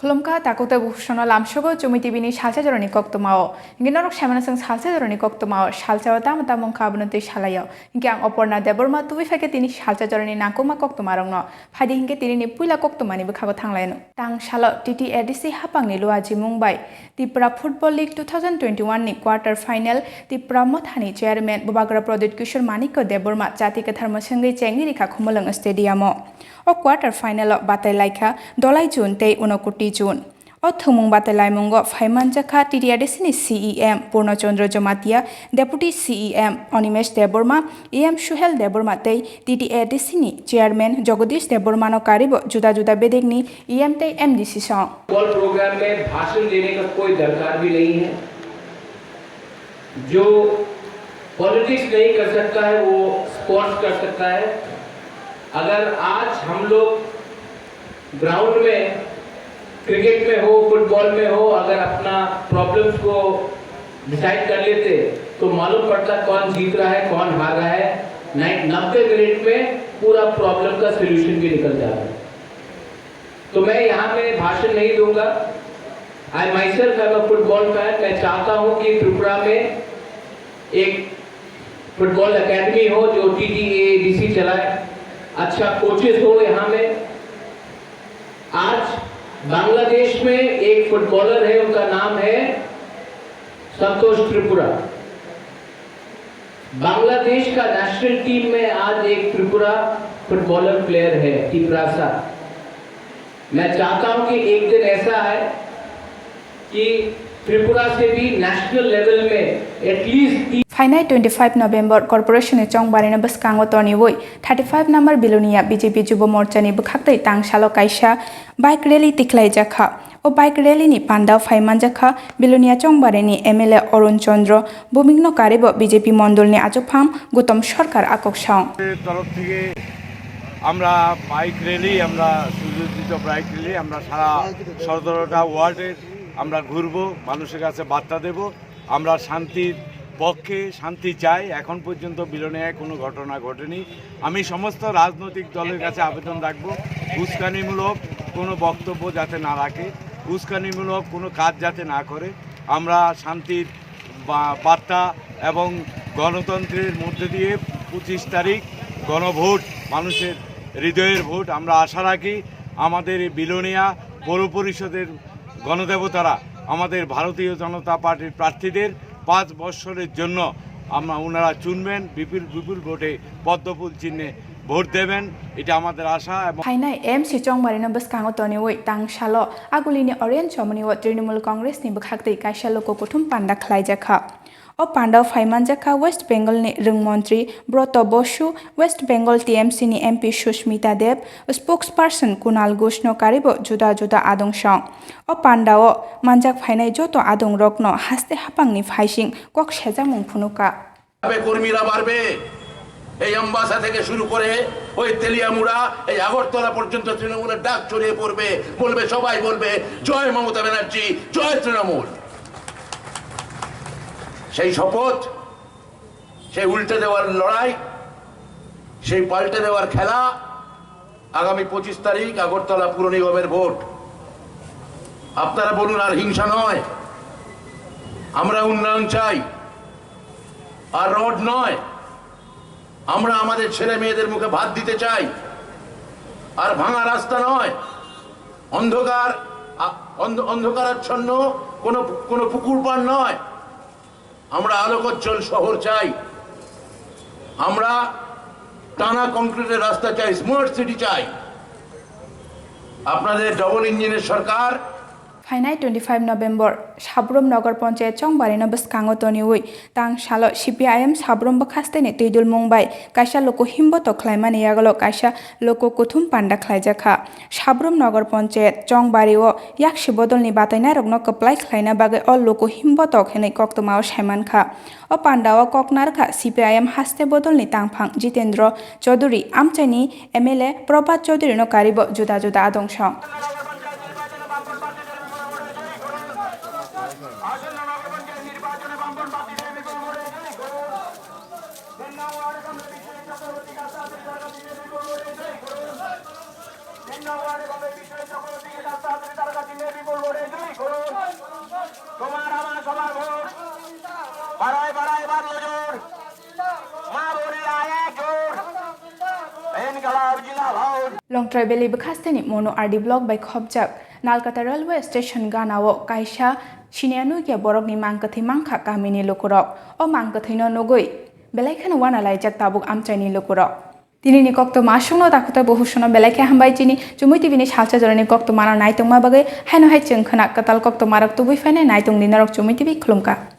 Kulumka takota buhsono lamsogo jumitibini salsa jorani koktwmao. Hingke norok semanasang salsa jorani koktwmao salsa tamo tamong kabunute salayo. Hingke ang Aparna Debbarma tuwi fake tini salsa jorani nangkoma koktwmarongno. Phadi hingke tini ni puila koktwmani bukhago thanglaino. Tang salo TTADC hapangni luaji Mumbai. Tripura Football League 2021 ni quarter final Tripura Mothani chairman Babagra Prodit Kishore Maniko Debbarma jati katharma sangri chengni rikha khumolong stadiumo. O quarter final batai laika dolai jun tei unokoti jun. O thumung batai laimungo phaimanjaka TTADC ni CEM Purnachandra Jamatia, Deputy CEM Animesh Debbarma, EM Suhel Debbarma tei TTADC ni chairman Jagadish Debbarma no karibo juda-juda bedegni EM tei MDC song. Football programme में भाषण देने का कोई दरकार भी नहीं है। जो पॉलिटिक्स नहीं कर सकता है वो स्पोर्ट्स कर सकता है। अगर आज हम लोग ग्राउंड में क्रिकेट में हो फुटबॉल में हो अगर अपना प्रॉब्लम्स को डिसाइड कर लेते तो मालूम पड़ता कौन जीत रहा है कौन हार रहा है। 90 मिनट में पूरा प्रॉब्लम का सलूशन भी निकल जाता है। तो मैं यहाँ में भाषण नहीं दूंगा। आई myself am a football fan. मैं चाहता हूँ कि त्रिपुरा में एक फुटबॉल एकेडमी हो जो TTADC चलाए, अच्छा कोचेस हो। यहाँ में आज बांग्लादेश में एक फुटबॉलर है, उनका नाम है संतोष त्रिपुरा। बांग्लादेश का नेशनल टीम में आज एक त्रिपुरा फुटबॉलर प्लेयर है टिप्रासा। मैं चाहता हूं कि एक दिन ऐसा है कि त्रिपुरा से भी नेशनल लेवल में at least Finai 25 November Corporation ni chong barina baskango toni woi 35 number bilonia BJP Jubo Morcha ni bukhaktei tang salo kaisa bike rally tiklai jakha o bike rally ni pandao phaiman jakha bilonia chong bareni MLA Arun Chandra bumingno karibo BJP mondol ni ajopham Gotom Sarkar akok song তরফ থেকে আমরা bike rally আমরা সুযোজিত bike rally আমরা সারা 17টা ওয়ার্ডের আমরা ঘুরবো, মানুষের কাছে বার্তা দেব। আমরা শান্তির পক্ষে, শান্তি চাই। এখন পর্যন্ত বিলোনিয়ায় কোনো ঘটনা ঘটেনি। আমি সমস্ত রাজনৈতিক দলের কাছে আবেদন রাখব উস্কানিমূলক কোনো বক্তব্য যাতে না রাখে, উস্কানিমূলক কোনো কাজ যাতে না করে। আমরা শান্তির বার্তা এবং গণতন্ত্রের মধ্যে দিয়ে 25 তারিখ গণভোট, মানুষের হৃদয়ের ভোট আমরা আশা রাখি। আমাদের এই বিলোনিয়া পৌর পরিষদের গণদেবতারা আমাদের ভারতীয় জনতা পার্টির প্রার্থীদের 5 বছরের জন্য ওনারা চুনবেন, বিপুল ভোটে পদ্মফুল চিহ্নে ভোট দেবেন, এটা আমাদের আশা। Finai MC chongmarina baskango toni woi tang salo agulini Orient Chomoni wa Trinamool Congress ni bukhaktei kaisa loko kuthum panda khlai jakha o pandao phaiman jakha West Bengal ni rungmontri Broto Bosu, West Bengal TMC ni MP Sushmita Deb, spokesperson Kunal Ghosh no karibo juda adong song o pandao manjak phainai joto adong rokno haste hapangni phaising kok sejamung phunuka কর্মীরা বাড়বে। এই আমবাসা থেকে শুরু করে ওই তেলিয়ামুড়া এই আগরতলা পর্যন্ত তৃণমূলের ডাক ছড়িয়ে পড়বে, বলবে সবাই বলবে জয় মমতা ব্যানার্জি, জয় তৃণমূল। সেই শপথ, সেই উল্টে দেওয়ার লড়াই, সেই পাল্টে দেওয়ার খেলা আগামী 25 তারিখ আগরতলা পুর নিগমের ভোট। আপনারা বলুন আর হিংসা নয়, আমরা উন্নয়ন চাই আর রড নয়। আমরা আমাদের ছেলে মেয়েদের মুখে ভাত দিতে চাই আর ভাঙা রাস্তা নয়, অন্ধকারাচ্ছন্ন কোনো পুকুর পার নয়। আমরা আলোকোজ্জ্বল শহর চাই, আমরা টানা কংক্রিটের রাস্তা চাই, স্মার্ট সিটি চাই। আপনাদের ডবল ইঞ্জিনের সরকার। Finai 25 November Sabrom Nagar Panchayat chongbarina baskango toni woi tang salo CPIM Sabrom bakhaste ni Tuidul Mumbai kaisa loko himbo to khlaimani yagalo kaisa loko kuthum panda khlaijakha Sabrom Nagar Panchayat chongbari o yakshi bodol ni bataina rokno kaplai khlaina bagai o loko himbo to khenai Koktwma o saimankha o panda o koknarkha CPIM haste bodol ni tangphang Jitendra Chaudhary amchaini MLA Prabhat Chaudhary no karibo juda adongshong তোমার আমার সবার vote বাড়ায় বাড়ায় বাড়লো জোর মা বোনেরা এক জোর ইনকালাব জিন্দাবাদ Longtrai Beli Bekasteni Mono RD Block by Khobjak Nalkata Railway Station Ganao Kaisha Shinianu Kia Borokni Mangkathi Mangkha Kamini Lokurok O Mangkathino Nogoi Belaikan Wana Laijak Tabuk Amchani Lokurok Tinini Koktwma Shungno Takuta Bohushona Belaika Hambai Chini Jumui Tibini Salsa Jorani Koktwma Naitong Mabagai Haino Hai Chengkhana Katal Koktwma Rak Tubui Fane Naitong Dinarok Jumui Tibi Klumka